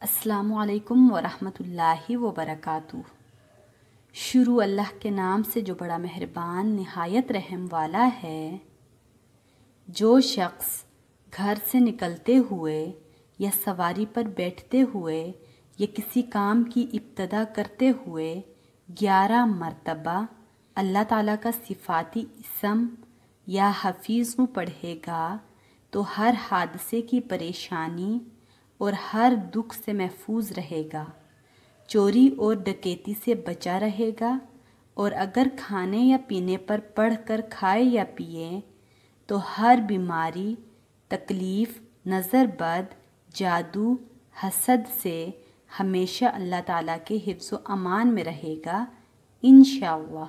अस्सलामुअलैकुम वरहमतुल्लाहि वबरकातुहू। शुरू अल्लाह के नाम से जो बड़ा मेहरबान निहायत रहम वाला है। जो शख्स घर से निकलते हुए या सवारी पर बैठते हुए या किसी काम की इब्तदा करते हुए 11 मरतबा अल्लाह ताला का सिफ़ाती इसम या हफीज़ को पढ़ेगा तो हर हादसे की परेशानी और हर दुख से महफूज रहेगा, चोरी और डकैती से बचा रहेगा। और अगर खाने या पीने पर पढ़कर खाए या पिए तो हर बीमारी, तकलीफ़, नज़र बद, जादू, हसद से हमेशा अल्लाह ताला के हिफ्ज़ व अमान में रहेगा इंशाअल्लाह।